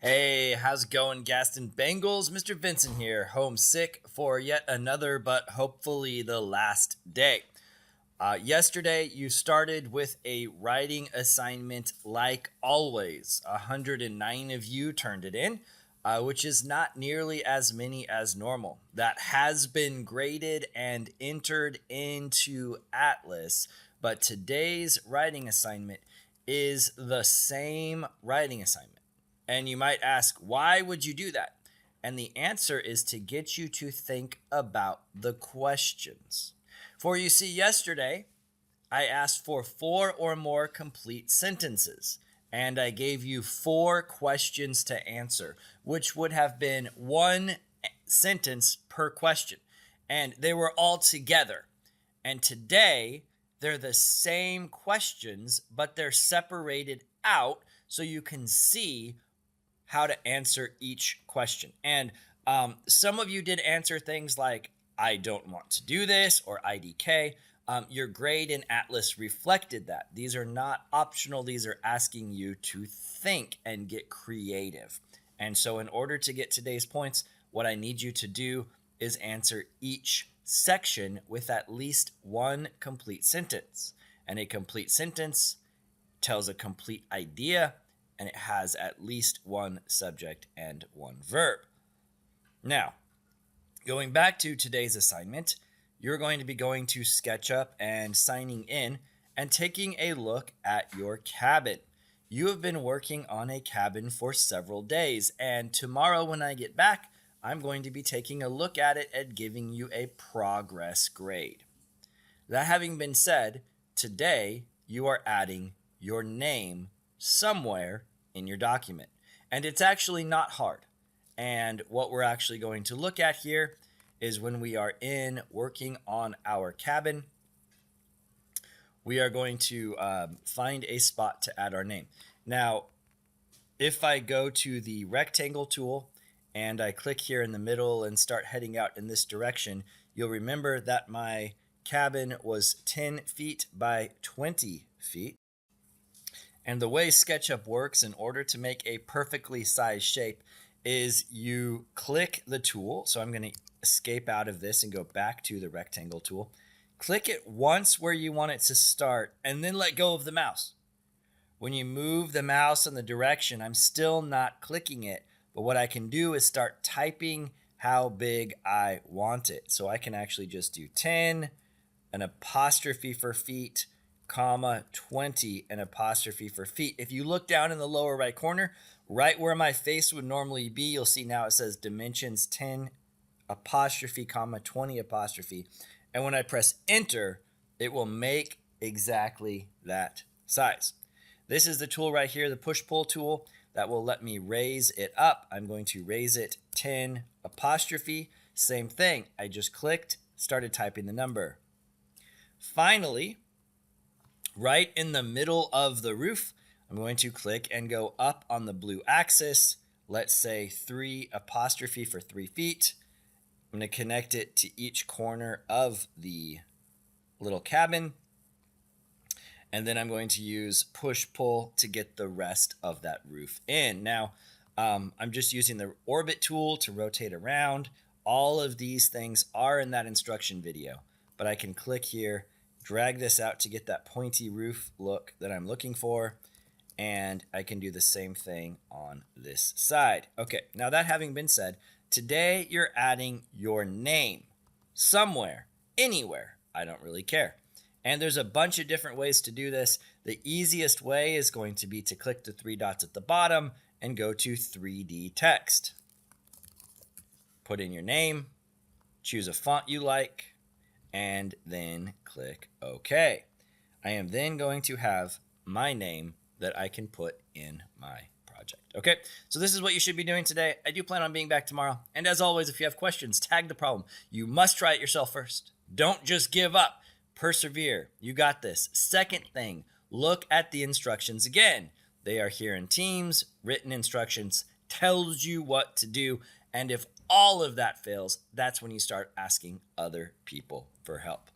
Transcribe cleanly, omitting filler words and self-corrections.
Hey, how's it going, Gaston Bengals? Mr. Vincent here, homesick for yet another, but hopefully the last day. Yesterday, you started with a writing assignment like always. 109 of you turned it in, which is not nearly as many as normal. That has been graded and entered into Atlas, but today's writing assignment is the same writing assignment. And you might ask, why would you do that? And the answer is to get you to think about the questions. For you see, yesterday, I asked for 4 or more complete sentences, and I gave you 4 questions to answer, which would have been 1 sentence per question. And they were all together. And today, they're the same questions, but they're separated out so you can see how to answer each question. And some of you did answer things like, I don't want to do this, or IDK. Your grade in Atlas reflected that. These are not optional. These are asking you to think and get creative. And so in order to get today's points, what I need you to do is answer each section with at least 1 complete sentence. And a complete sentence tells a complete idea, and it has at least 1 subject and 1 verb. Now, going back to today's assignment, you're going to be going to Sketchup and signing in and taking a look at your cabin. You have been working on a cabin for several days, and tomorrow when I get back, I'm going to be taking a look at it and giving you a progress grade. That having been said, today you are adding your name somewhere in your document. And it's actually not hard. And what we're actually going to look at here is when we are in working on our cabin, we are going to find a spot to add our name. Now, if I go to the rectangle tool and I click here in the middle and start heading out in this direction, you'll remember that my cabin was 10 feet by 20 feet. And the way SketchUp works in order to make a perfectly sized shape is you click the tool. So I'm going to escape out of this and go back to the rectangle tool. Click it once where you want it to start and then let go of the mouse. When you move the mouse in the direction, I'm still not clicking it. But what I can do is start typing how big I want it. So I can actually just do 10, an apostrophe for feet, comma 20, an apostrophe for feet. If you look down in the lower right corner, right where my face would normally be, you'll see now it says dimensions 10 apostrophe comma 20 apostrophe. And when I press enter, it will make exactly that size. This is the tool right here, the push pull tool, that will let me raise it up. I'm going to raise it 10 apostrophe. Same thing. I just clicked, started typing the number. Finally, right in the middle of the roof, I'm going to click and go up on the blue axis. Let's say 3 apostrophe for 3 feet. I'm going to connect it to each corner of the little cabin. And then I'm going to use push pull to get the rest of that roof in. Now, I'm just using the orbit tool to rotate around. All of these things are in that instruction video, but I can click here, drag this out to get that pointy roof look that I'm looking for, and I can do the same thing on this side. Okay, now that having been said, today you're adding your name somewhere, anywhere, I don't really care. And there's a bunch of different ways to do this. The easiest way is going to be to click the 3 dots at the bottom and go to 3D text. Put in your name, choose a font you like, and then click OK. I am then going to have my name that I can put in my project. Okay, so this is what you should be doing today. I do plan on being back tomorrow. And as always, if you have questions, tag the problem. You must try it yourself first. Don't just give up. Persevere. You got this. Second thing, look at the instructions again. They are here in Teams. Written instructions tells you what to do. And if all of that fails, that's when you start asking other people for help.